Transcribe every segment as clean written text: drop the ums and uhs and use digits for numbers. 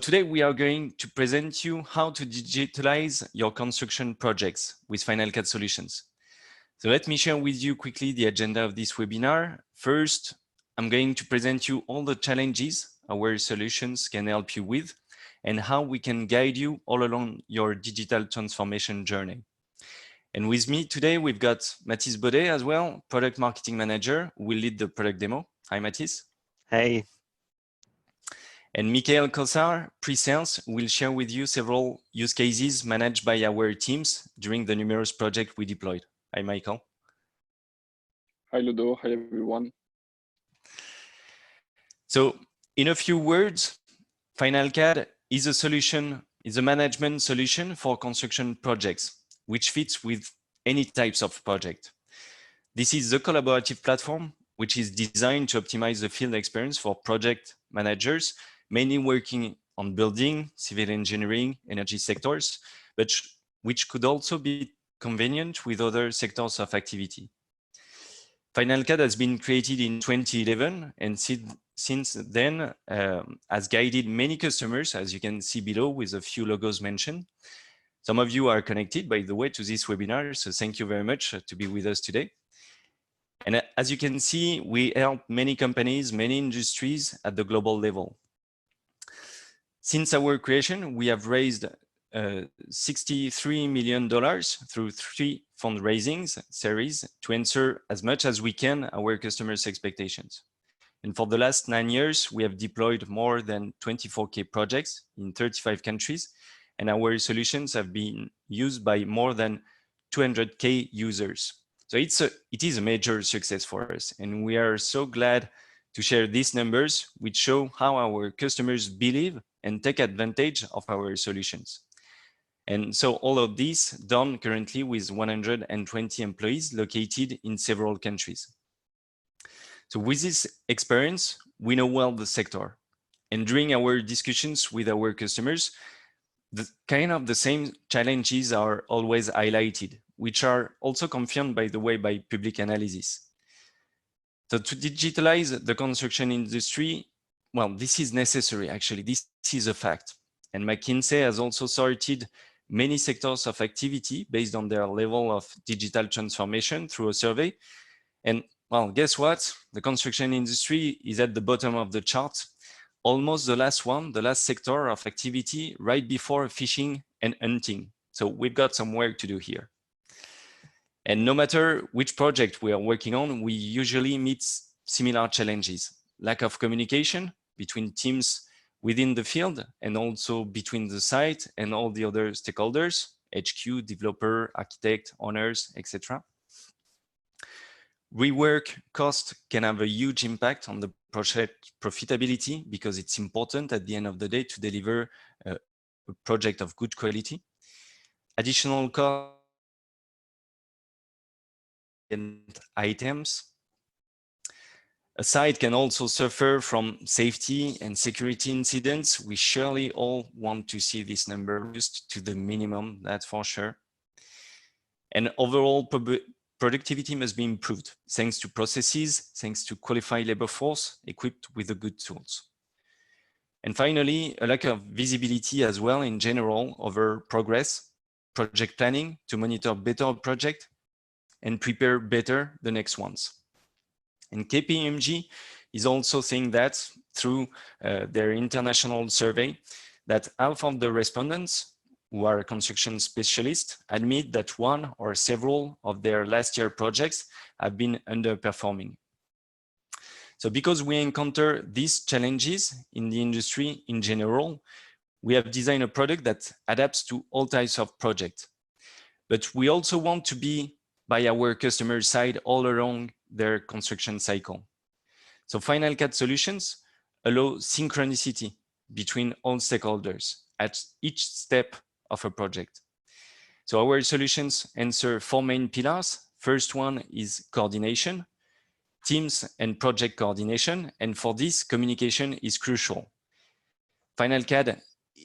today we are going to present you how to digitalize your construction projects with FinalCAD solutions. So let me share with you quickly the agenda of this webinar. First, I'm going to present you all the challenges our solutions can help you with and how we can guide you all along your digital transformation journey. And with me today, we've got Mathis Baudet as well, Product Marketing Manager, who will lead the product demo. Hi, Mathis. Hey. And Michael Kossar, Pre-Sales, will share with you several use cases managed by our teams during the numerous projects we deployed. Hi, Michael. Hi, Ludo. Hi, everyone. So in a few words, FinalCAD is a solution, is a management solution for construction projects, which fits with any types of project. This is a collaborative platform, which is designed to optimize the field experience for project managers, mainly working on building, civil engineering, energy sectors, but which could also be convenient with other sectors of activity. FinalCAD has been created in 2011 and since then has guided many customers, as you can see below with a few logos mentioned. Some of you are connected, by the way, to this webinar, so thank you very much to be with us today. And as you can see, we help many companies, many industries at the global level. Since our creation, we have raised $63 million through 3 fundraising series to answer as much as we can our customers' expectations. And for the last 9 years, we have deployed more than 24K projects in 35 countries, and our solutions have been used by more than 200K users. So it is a major success for us, and we are so glad to share these numbers, which show how our customers believe and take advantage of our solutions. And so all of this done currently with 120 employees located in several countries. So with this experience, we know well the sector. And during our discussions with our customers, the same challenges are always highlighted, which are also confirmed, by the way, by public analysis. So to digitalize the construction industry, well, this is necessary, actually. This is a fact. And McKinsey has also sorted many sectors of activity based on their level of digital transformation through a survey. And well, guess what? The construction industry is at the bottom of the chart, almost the last one, the last sector of activity right before fishing and hunting. So we've got some work to do here. And no matter which project we are working on, we usually meet similar challenges. Lack of communication between teams within the field and also between the site and all the other stakeholders, HQ, developer, architect, owners, etc. Rework cost can have a huge impact on the project profitability because it's important at the end of the day to deliver a project of good quality. Additional cost and items. A site can also suffer from safety and security incidents. We surely all want to see this number reduced to the minimum, that's for sure. And overall productivity must be improved thanks to processes, thanks to qualified labor force equipped with the good tools. And finally, a lack of visibility as well in general over progress, project planning to monitor better project and prepare better the next ones. And KPMG is also saying that through their international survey that half of the respondents who are construction specialists admit that one or several of their last year projects have been underperforming. So because we encounter these challenges in the industry in general, we have designed a product that adapts to all types of projects. But we also want to be by our customer side all along their construction cycle. So FinalCAD solutions allow synchronicity between all stakeholders at each step of a project. So our solutions answer 4 main pillars. First one is coordination, teams and project coordination. And for this, communication is crucial. FinalCAD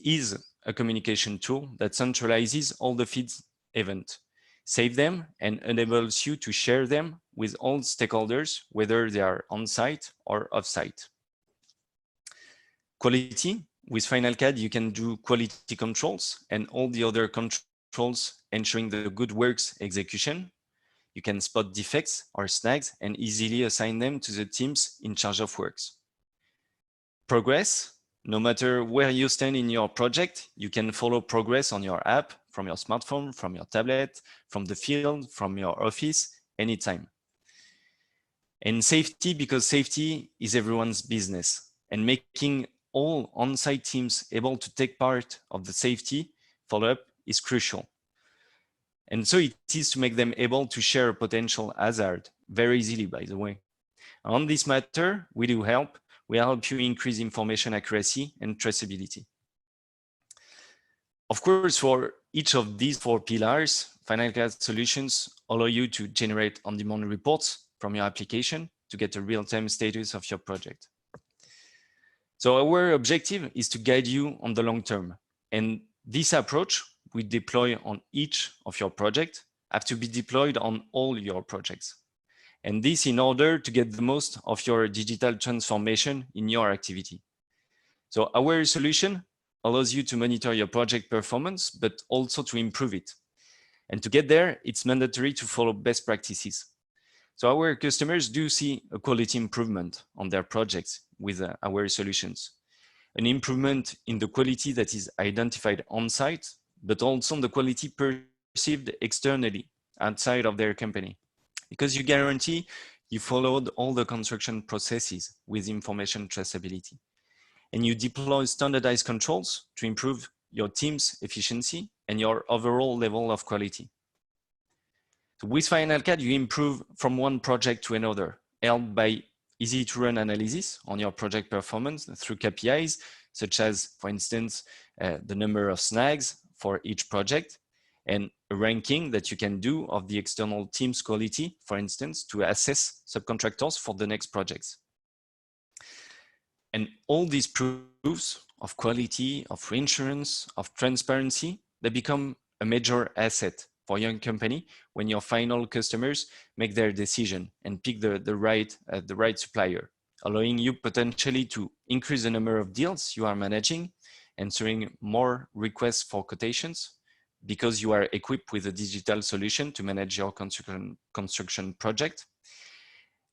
is a communication tool that centralizes all the feeds events, save them, and enables you to share them with all stakeholders, whether they are on-site or off-site. Quality, with FinalCAD, you can do quality controls and all the other controls ensuring the good works execution. You can spot defects or snags and easily assign them to the teams in charge of works. Progress, no matter where you stand in your project, you can follow progress on your app, from your smartphone, from your tablet, from the field, from your office, anytime. And safety, because safety is everyone's business, and making all on-site teams able to take part of the safety follow-up is crucial. And so it is to make them able to share a potential hazard very easily, by the way. On this matter, we help you increase information accuracy and traceability. Of course, for each of these 4 pillars, FinalCAD solutions allow you to generate on-demand reports from your application to get a real-time status of your project. So our objective is to guide you on the long term. And this approach we deploy on each of your projects have to be deployed on all your projects. And this in order to get the most of your digital transformation in your activity. So our solution allows you to monitor your project performance, but also to improve it. And to get there, it's mandatory to follow best practices. So our customers do see a quality improvement on their projects with our solutions. An improvement in the quality that is identified on site, but also the quality perceived externally outside of their company. Because you guarantee you followed all the construction processes with information traceability. And you deploy standardized controls to improve your team's efficiency and your overall level of quality. So with FinalCAD, you improve from one project to another, helped by easy to run analysis on your project performance through KPIs, such as, for instance, the number of snags for each project, and a ranking that you can do of the external team's quality, for instance, to assess subcontractors for the next projects. And all these proofs of quality, of reinsurance, of transparency, they become a major asset for your company when your final customers make their decision and pick the right supplier, allowing you potentially to increase the number of deals you are managing, answering more requests for quotations, because you are equipped with a digital solution to manage your construction project,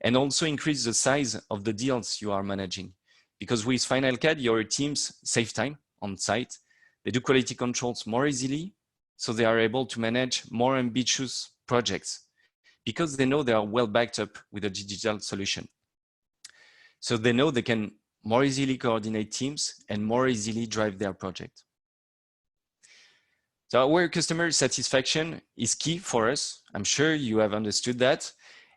and also increase the size of the deals you are managing. Because with FinalCAD, your teams save time on site, they do quality controls more easily, so they are able to manage more ambitious projects, because they know they are well backed up with a digital solution. So they know they can more easily coordinate teams and more easily drive their project. So our customer satisfaction is key for us. I'm sure you have understood that.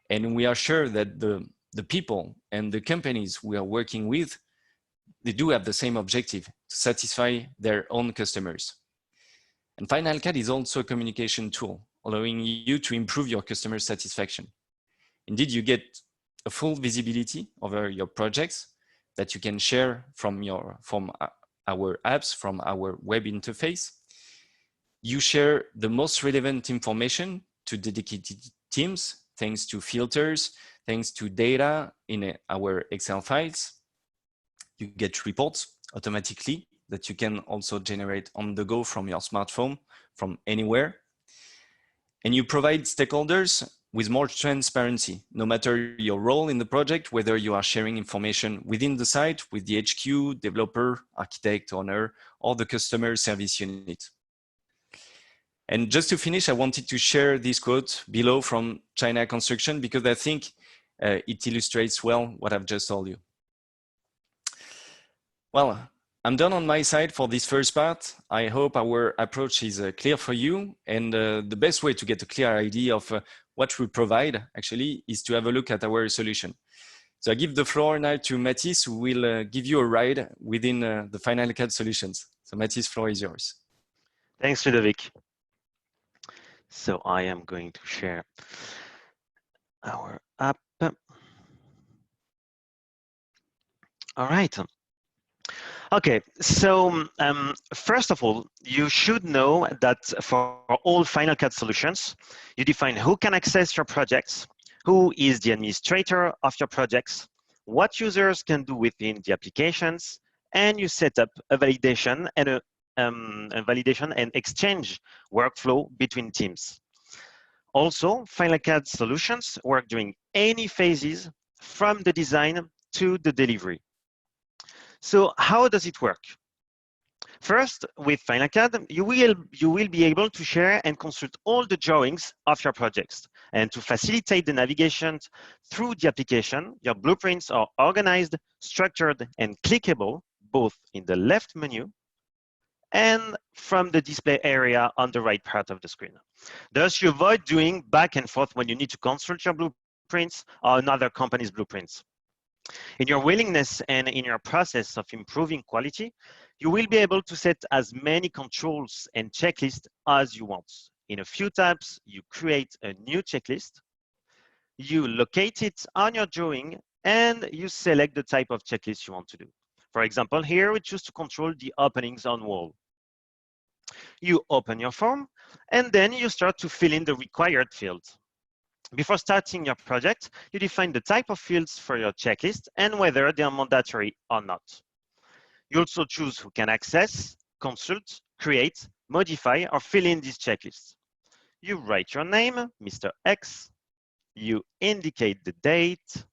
And we are sure that the people and the companies we are working with, they do have the same objective, to satisfy their own customers. And FinalCAD is also a communication tool, allowing you to improve your customer satisfaction. Indeed, you get a full visibility over your projects that you can share from our apps, from our web interface. You share the most relevant information to dedicated teams, thanks to filters, thanks to data in our Excel files. You get reports automatically that you can also generate on the go from your smartphone, from anywhere. And you provide stakeholders with more transparency, no matter your role in the project, whether you are sharing information within the site with the HQ, developer, architect, owner, or the customer service unit. And just to finish, I wanted to share this quote below from China Construction, because I think it illustrates well what I've just told you. Well, I'm done on my side for this first part. I hope our approach is clear for you. And the best way to get a clear idea of what we provide actually is to have a look at our solution. So I give the floor now to Mathis, who will give you a ride within the FinalCAD solutions. So Mathis, floor is yours. Thanks, Ludovic. So I am going to share our app. All right. Okay, so first of all, you should know that for all FinalCAD solutions, you define who can access your projects, who is the administrator of your projects, what users can do within the applications, and you set up a validation and exchange workflow between teams. Also, FinalCAD solutions work during any phases from the design to the delivery. So how does it work? First, with FinalCAD, you will be able to share and consult all the drawings of your projects. And to facilitate the navigation through the application, your blueprints are organized, structured, and clickable, both in the left menu and from the display area on the right part of the screen. Thus, you avoid doing back and forth when you need to consult your blueprints or another company's blueprints. In your willingness and in your process of improving quality, you will be able to set as many controls and checklists as you want. In a few taps, you create a new checklist, you locate it on your drawing, and you select the type of checklist you want to do. For example, here we choose to control the openings on wall. You open your form, and then you start to fill in the required fields. Before starting your project, you define the type of fields for your checklist and whether they are mandatory or not. You also choose who can access, consult, create, modify, or fill in these checklists. You write your name, Mr. X, you indicate the date,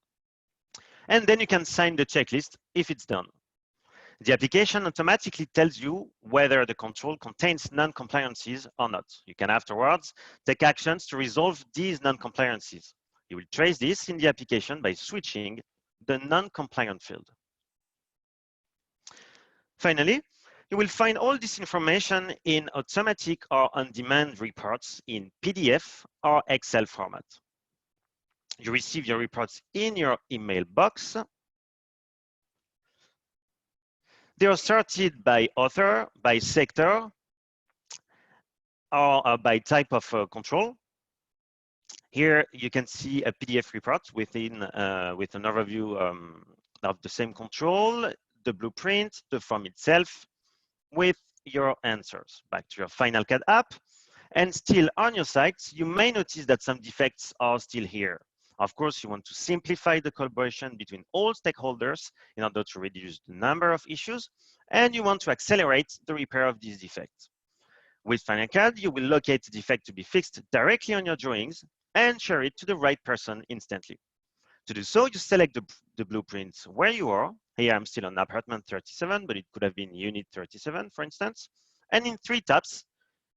and then you can sign the checklist if it's done. The application automatically tells you whether the control contains non-compliances or not. You can afterwards take actions to resolve these non-compliances. You will trace this in the application by switching the non-compliant field. Finally, you will find all this information in automatic or on-demand reports in PDF or Excel format. You receive your reports in your email box. They are sorted by author, by sector, or by type of control. Here you can see a PDF report with an overview of the same control, the blueprint, the form itself, with your answers. Back to your FinalCAD app, and still on your site, you may notice that some defects are still here. Of course, you want to simplify the collaboration between all stakeholders in order to reduce the number of issues, and you want to accelerate the repair of these defects. With FinalCAD, you will locate the defect to be fixed directly on your drawings and share it to the right person instantly. To do so, you select the blueprint where you are. Here I'm still on apartment 37, but it could have been unit 37, for instance. And in 3 taps,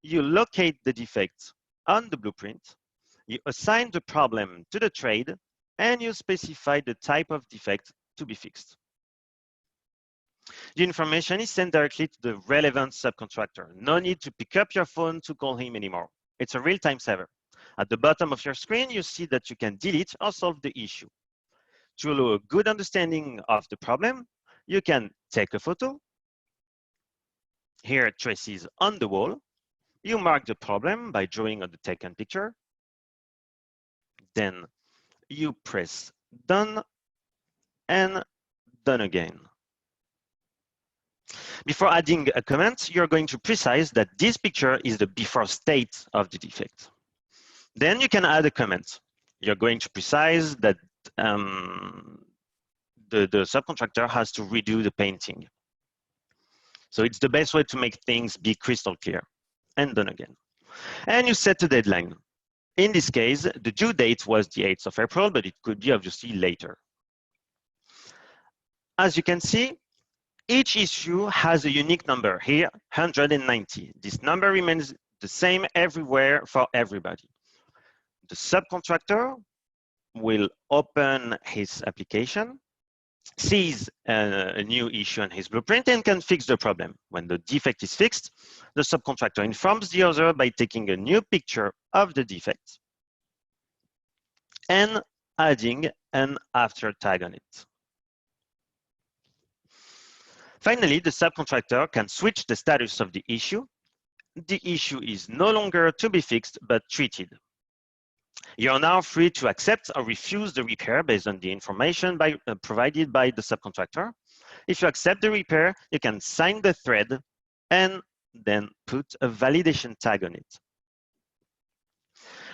you locate the defect on the blueprint, you assign the problem to the trade, and you specify the type of defect to be fixed. The information is sent directly to the relevant subcontractor. No need to pick up your phone to call him anymore. It's a real-time saver. At the bottom of your screen, you see that you can delete or solve the issue. To allow a good understanding of the problem, you can take a photo. Here, traces on the wall. You mark the problem by drawing on the taken picture. Then you press done and done again. Before adding a comment, you're going to precise that this picture is the before state of the defect. Then you can add a comment. You're going to precise that the subcontractor has to redo the painting. So it's the best way to make things be crystal clear. And done again. And you set a deadline. In this case, the due date was the 8th of April, but it could be obviously later. As you can see, each issue has a unique number here, 190. This number remains the same everywhere for everybody. The subcontractor will open his application, sees a new issue on his blueprint, and can fix the problem. When the defect is fixed, the subcontractor informs the other by taking a new picture of the defect and adding an after tag on it. Finally, the subcontractor can switch the status of the issue. The issue is no longer to be fixed, but treated. You are now free to accept or refuse the repair based on the information provided by the subcontractor. If you accept the repair, you can sign the thread and then put a validation tag on it.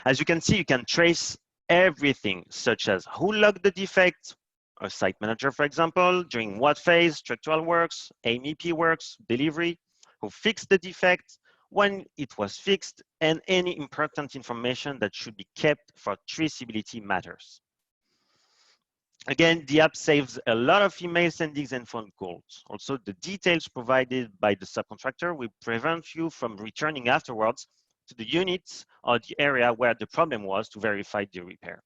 As you can see, you can trace everything, such as who logged the defect, A site manager, for example, during what phase, structural works, MEP works, delivery, who fixed the defect, when it was fixed, and any important information that should be kept for traceability matters. Again, the app saves a lot of email sendings and phone calls. Also, the details provided by the subcontractor will prevent you from returning afterwards to the units or the area where the problem was to verify the repair.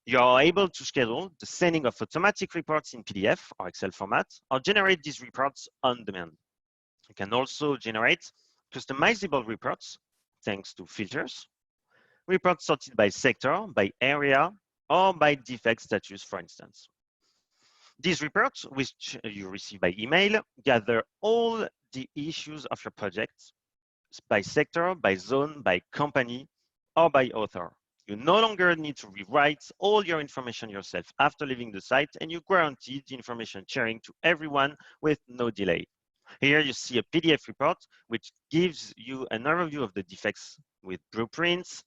You are able to schedule the sending of automatic reports in PDF or Excel format, or generate these reports on demand. You can also generate customizable reports thanks to filters, reports sorted by sector, by area, or by defect status, for instance. These reports, which you receive by email, gather all the issues of your project by sector, by zone, by company, or by author. You no longer need to rewrite all your information yourself after leaving the site, and you guarantee the information sharing to everyone with no delay. Here you see a PDF report, which gives you an overview of the defects with blueprints,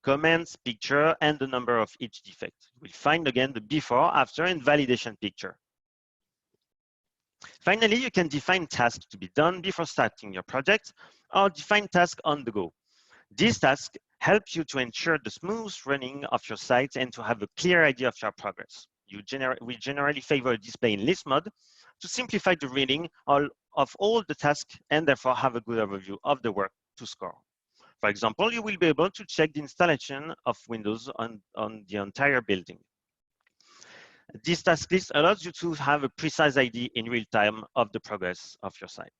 comments, picture, and the number of each defect. You will find again the before, after, and validation picture. Finally, you can define tasks to be done before starting your project, or define tasks on the go. These tasks help you to ensure the smooth running of your site and to have a clear idea of your progress. We generally favor a display in list mode to simplify the reading of all the tasks and therefore have a good overview of the work to score. For example, you will be able to check the installation of Windows on the entire building. This task list allows you to have a precise idea in real time of the progress of your site.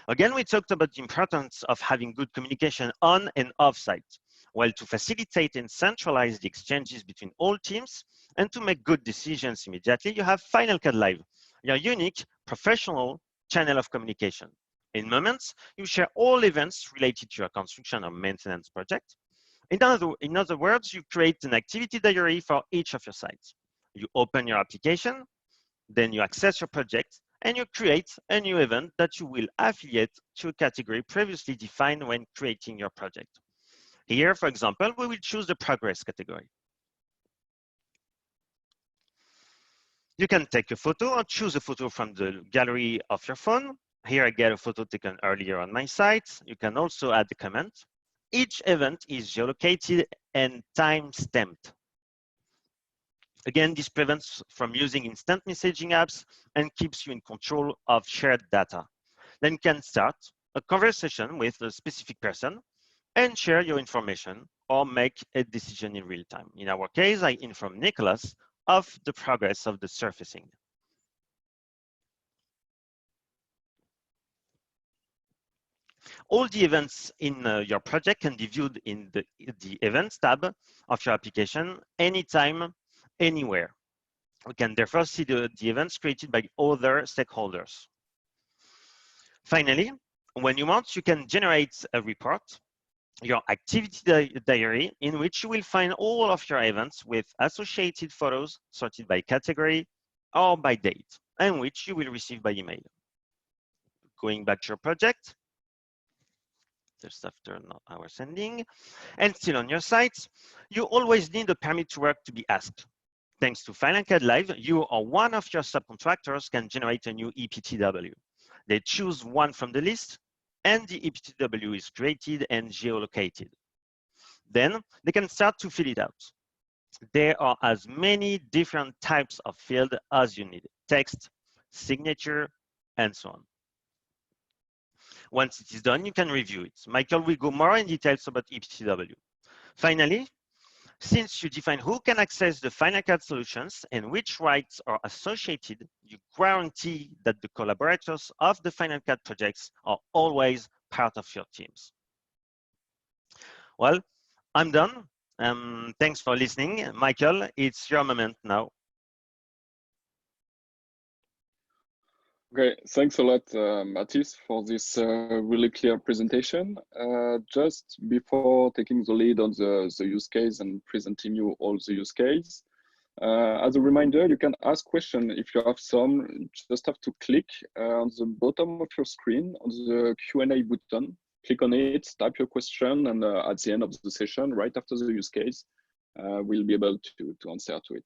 Again, we talked about the importance of having good communication on and off site, while to facilitate and centralize the exchanges between all teams and to make good decisions immediately, you have FinalCAD Live, your unique professional channel of communication. In Moments, you share all events related to your construction or maintenance project. In other words, you create an activity diary for each of your sites. You open your application, then you access your project, and you create a new event that you will affiliate to a category previously defined when creating your project. Here, for example, we will choose the progress category. You can take a photo or choose a photo from the gallery of your phone. Here I get a photo taken earlier on my site. You can also add a comment. Each event is geolocated and time-stamped. Again, this prevents from using instant messaging apps and keeps you in control of shared data. Then you can start a conversation with a specific person and share your information or make a decision in real time. In our case, I inform Nicholas of the progress of the surfacing. All the events in your project can be viewed in the Events tab of your application anytime, anywhere. We can therefore see the events created by other stakeholders. Finally, when you want, you can generate a report, your activity diary, in which you will find all of your events with associated photos sorted by category or by date, and which you will receive by email. Going back to your project, just after our sending, and still on your site, you always need a permit to work to be asked. Thanks to FinalCAD Live, you or one of your subcontractors can generate a new EPTW. They choose one from the list, and the EPTW is created and geolocated. Then they can start to fill it out. There are as many different types of field as you need: text, signature, and so on. Once it is done, you can review it. Michael will go more in details about EPTW. Finally, since you define who can access the FinalCAD solutions and which rights are associated, you guarantee that the collaborators of the FinalCAD projects are always part of your teams. Well, I'm done. Thanks for listening. Michael, it's your moment now. Okay, thanks a lot, Mathis, for this really clear presentation. Just before taking the lead on the use case and presenting you all the use case, as a reminder, you can ask questions if you have some. You just have to click on the bottom of your screen on the Q&A button. Click on it, type your question, and at the end of the session, right after the use case, we'll be able to answer to it.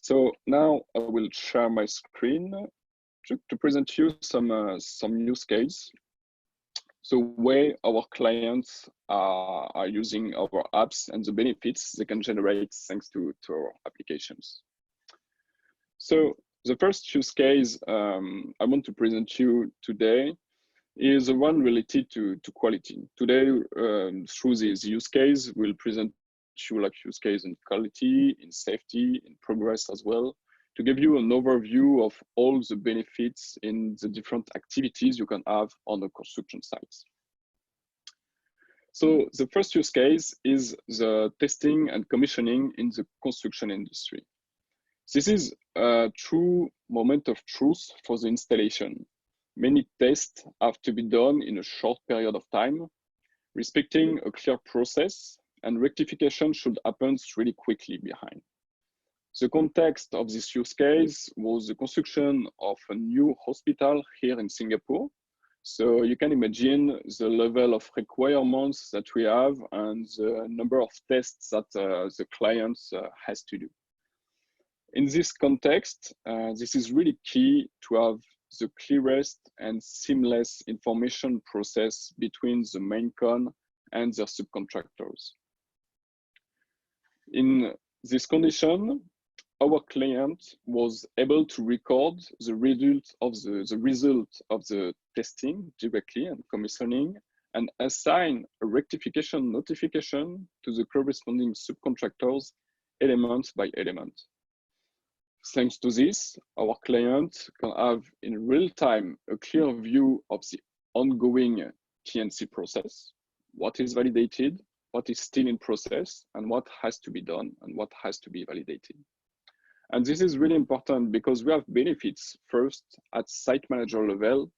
So now I will share my screen to present you some use case. So where our clients are using our apps and the benefits they can generate thanks to our applications. So the first use case I want to present you today is the one related to quality. Today, through this use case, we'll present you like use case in quality, in safety, in progress as well, to give you an overview of all the benefits in the different activities you can have on the construction sites. So the first use case is the testing and commissioning in the construction industry. This is a true moment of truth for the installation. Many tests have to be done in a short period of time, respecting a clear process, and rectification should happen really quickly behind. The context of this use case was the construction of a new hospital here in Singapore. So you can imagine the level of requirements that we have and the number of tests that the client has to do. In this context, this is really key to have the clearest and seamless information process between the main con and their subcontractors. In this condition, our client was able to record the result of the testing directly and commissioning and assign a rectification notification to the corresponding subcontractors element by element. Thanks to this, our client can have in real time a clear view of the ongoing TNC process, what is validated, what is still in process, and what has to be done and what has to be validated. And this is really important because we have benefits first at site manager level,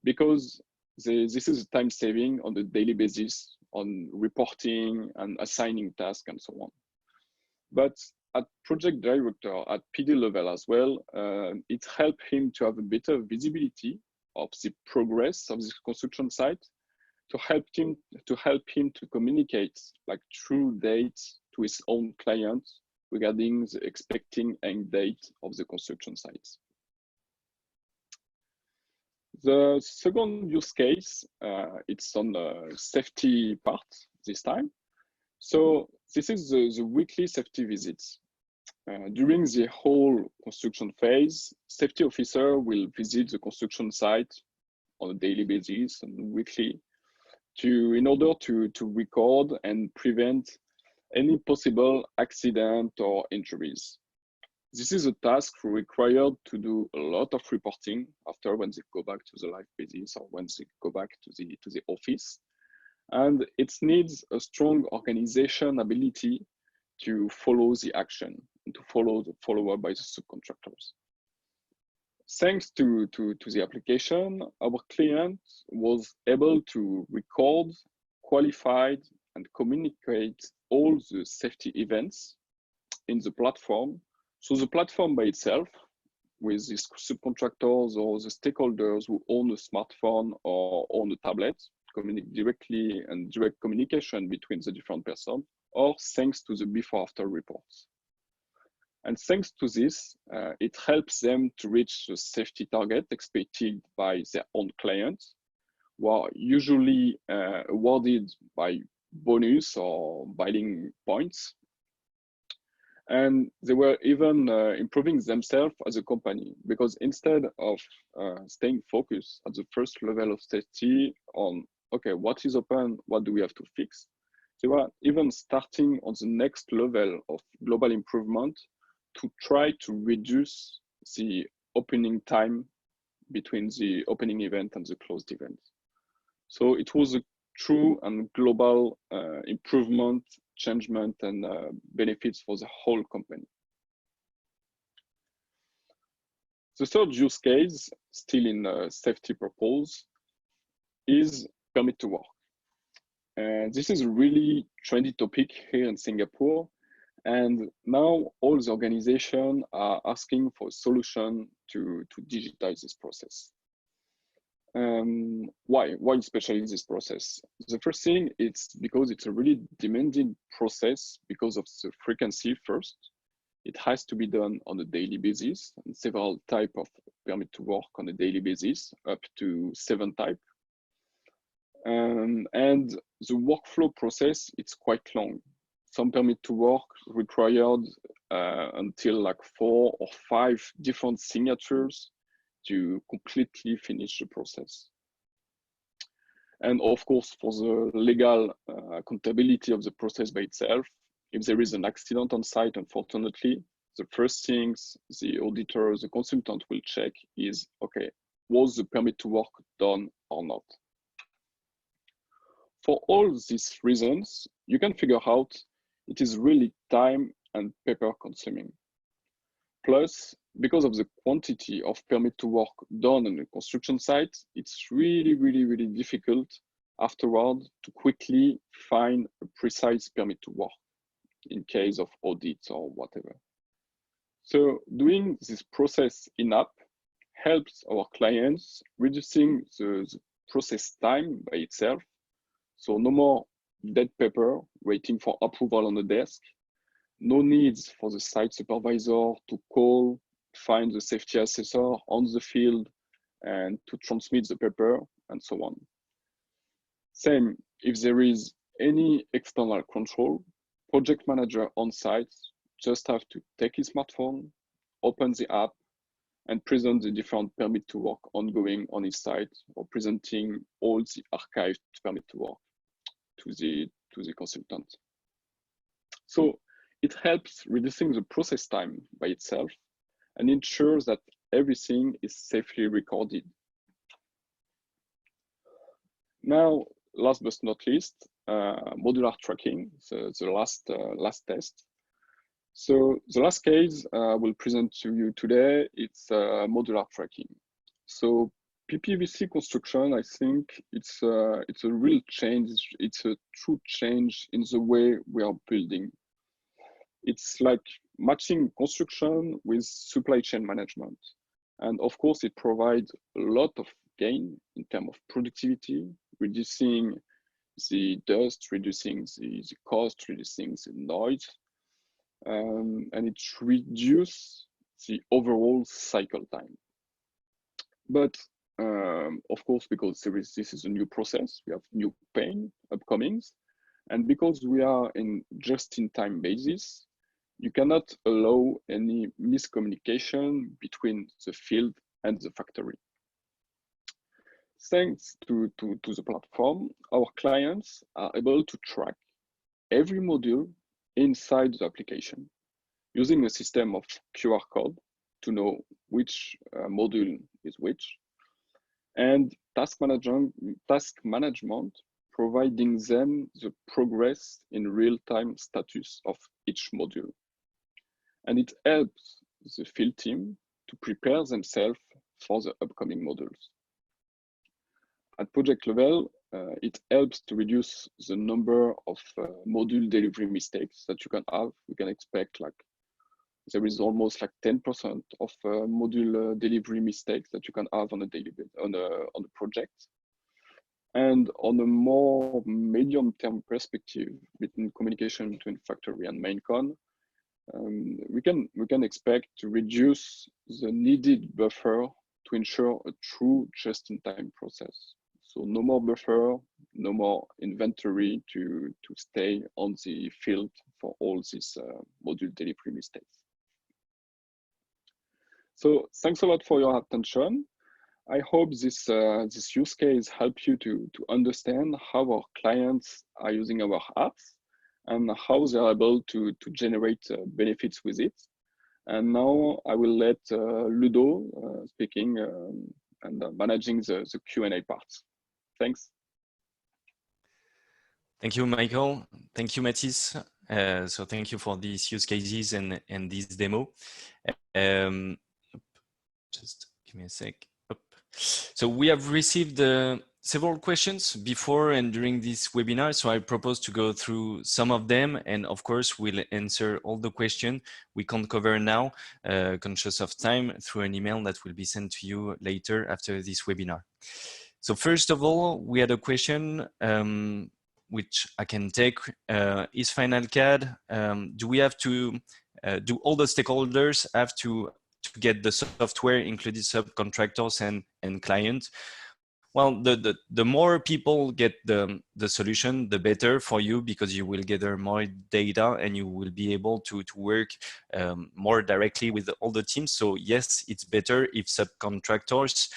because this is a time saving on the daily basis on reporting and assigning tasks and so on. But at project director, at PD level as well, it helped him to have a better visibility of the progress of this construction site, to help him to communicate like true dates to his own client regarding the expecting end date of the construction sites. The second use case, it's on the safety part this time. So this is the weekly safety visits. During the whole construction phase, safety officer will visit the construction site on a daily basis and weekly in order to record and prevent any possible accident or injuries. This is a task required to do a lot of reporting after when they go back to the live basis or when they go back to the office. And it needs a strong organization ability to follow the action and to follow the follow-up by the subcontractors. Thanks to the application, our client was able to record, qualify, and communicate all the safety events in the platform. So the platform by itself, with these subcontractors or the stakeholders who own a smartphone or own a tablet, communicate directly and direct communication between the different persons, or thanks to the before-after reports. And thanks to this, it helps them to reach the safety target expected by their own clients, who are usually awarded by bonus or bidding points. And they were even improving themselves as a company, because instead of staying focused at the first level of safety on, okay, what is open, what do we have to fix? They were even starting on the next level of global improvement to try to reduce the opening time between the opening event and the closed event. So it was a true and global improvement, changement, and benefits for the whole company. The third use case, still in safety purpose, is permit to work. This is a really trendy topic here in Singapore. And now all the organizations are asking for a solution to digitize this process. Why especially this process? The first thing, it's because it's a really demanding process because of the frequency first. It has to be done on a daily basis, and several types of permit to work on a daily basis, up to 7 types. And the workflow process, it's quite long. Some permit to work required until like 4 or 5 different signatures to completely finish the process. And of course, for the legal accountability of the process by itself, if there is an accident on site, unfortunately, the first things the auditor, the consultant will check is, okay, was the permit to work done or not? For all these reasons, you can figure out it is really time and paper consuming. Plus, because of the quantity of permit to work done on the construction site, it's really, really, really difficult afterward to quickly find a precise permit to work in case of audits or whatever. So doing this process in-app helps our clients reducing the process time by itself. So no more dead paper waiting for approval on the desk. No needs for the site supervisor to call, find the safety assessor on the field and to transmit the paper and so on. Same, if there is any external control, project manager on site just have to take his smartphone, open the app, and present the different permit to work ongoing on his site, or presenting all the archived permit to work to the consultant. So it helps reducing the process time by itself and ensures that everything is safely recorded. Now, last but not least, modular tracking, the last test. So the last case I will present to you today, it's modular tracking. So PPVC construction, I think it's a real change. It's a true change in the way we are building. It's like matching construction with supply chain management. And of course, it provides a lot of gain in terms of productivity, reducing the dust, reducing the cost, reducing the noise. And it reduces the overall cycle time. But of course, because this is a new process, we have new pain upcomings, and because we are in just-in-time basis, you cannot allow any miscommunication between the field and the factory. Thanks to the platform, our clients are able to track every module inside the application using a system of QR code to know which module is which, and task management providing them the progress in real-time status of each module. And it helps the field team to prepare themselves for the upcoming modules. At project level, it helps to reduce the number of module delivery mistakes that you can have. You can expect like there is almost like 10% of module delivery mistakes that you can have on a daily on a project. And on a more medium-term perspective, between communication between factory and main con, we can expect to reduce the needed buffer to ensure a true just-in-time process. So no more buffer, no more inventory to stay on the field for all these module delivery mistakes. So thanks a lot for your attention. I hope this use case helps you to understand how our clients are using our apps and how they are able to generate benefits with it. And now I will let Ludo speaking and managing the Q&A part. Thanks. Thank you, Michael. Thank you, Mathis. So thank you for these use cases and this demo. Just give me a sec. So we have received several questions before and during this webinar. So I propose to go through some of them, and of course we'll answer all the questions we can't cover now, conscious of time, through an email that will be sent to you later after this webinar. So first of all, we had a question which I can take. Is FinalCAD, do we have to do all the stakeholders have to get the software, including subcontractors and clients? Well, the more people get the solution, the better for you, because you will gather more data and you will be able to work more directly with all the teams. So yes, it's better if subcontractors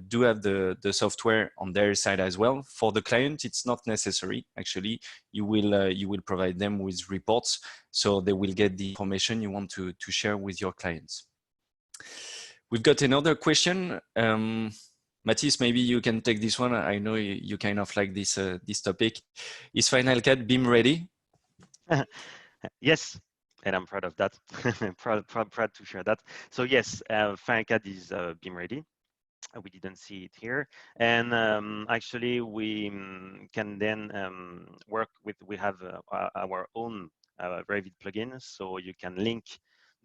do have the software on their side as well. For the client, it's not necessary. Actually, you will provide them with reports, so they will get the information you want to share with your clients. We've got another question. Mathis, maybe you can take this one. I know you kind of like this this topic. Is FinalCAD BIM ready? Yes, and I'm proud of that. proud to share that. So yes, FinalCAD is BIM ready. We didn't see it here, and actually we can then work with. We have our own Revit plugin, so you can link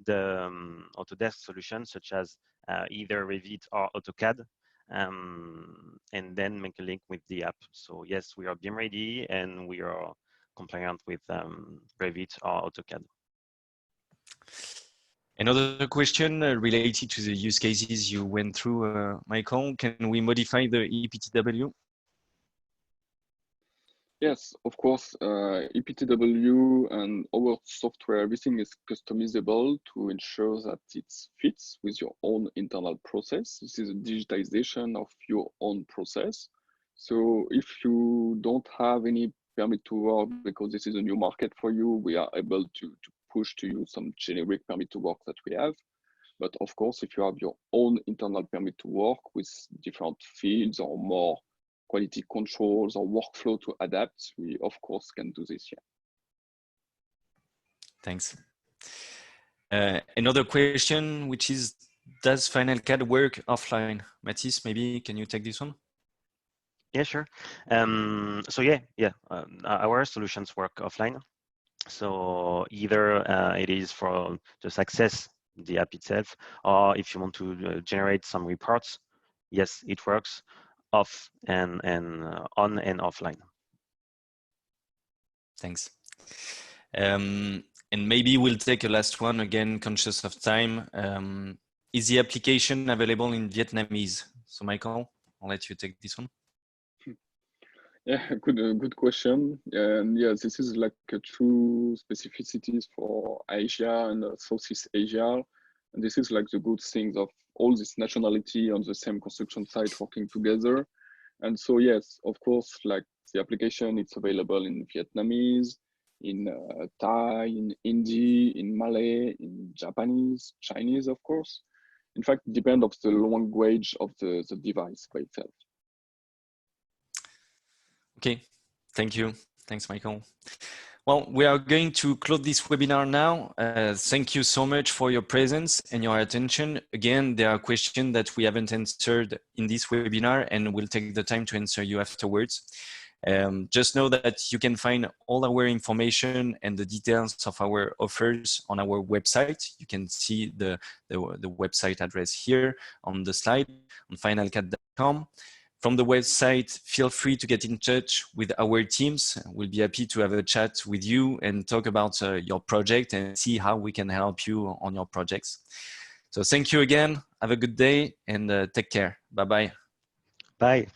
the Autodesk solution, such as either Revit or AutoCAD. And then make a link with the app. So yes, we are BIM ready and we are compliant with Revit or AutoCAD. Another question related to the use cases you went through, Michael. Can we modify the EPTW? Yes, of course, EPTW and our software, everything is customizable to ensure that it fits with your own internal process. This is a digitization of your own process. So if you don't have any permit to work, because this is a new market for you, we are able to push to you some generic permit to work that we have. But of course, if you have your own internal permit to work with different fields or more quality controls or workflow to adapt, we of course can do this. Yeah. Thanks. Another question, which is, does FinalCAD work offline? Mathis, maybe can you take this one? Yeah, sure. So yeah, our solutions work offline. So either it is for just access the app itself, or if you want to generate some reports, yes, it works off and on and offline. Thanks. And maybe we'll take a last one, again, conscious of time. Is the application available in Vietnamese? So Michael, I'll let you take this one. Yeah, good question. And yeah, this is like a true specificities for Asia and Southeast Asia. And this is like the good things of all this nationality on the same construction site working together. And so, yes, of course, like the application, it's available in Vietnamese, in Thai, in Hindi, in Malay, in Japanese, Chinese, of course. In fact, it depends on the language of the device by itself. Okay, thank you. Thanks, Michael. Well, we are going to close this webinar now. Thank you so much for your presence and your attention. Again, there are questions that we haven't answered in this webinar, and we'll take the time to answer you afterwards. Just know that you can find all our information and the details of our offers on our website. You can see the website address here on the slide on finalcad.com. From the website, feel free to get in touch with our teams. We'll be happy to have a chat with you and talk about your project and see how we can help you on your projects. So thank you again. Have a good day and take care. Bye-bye. Bye.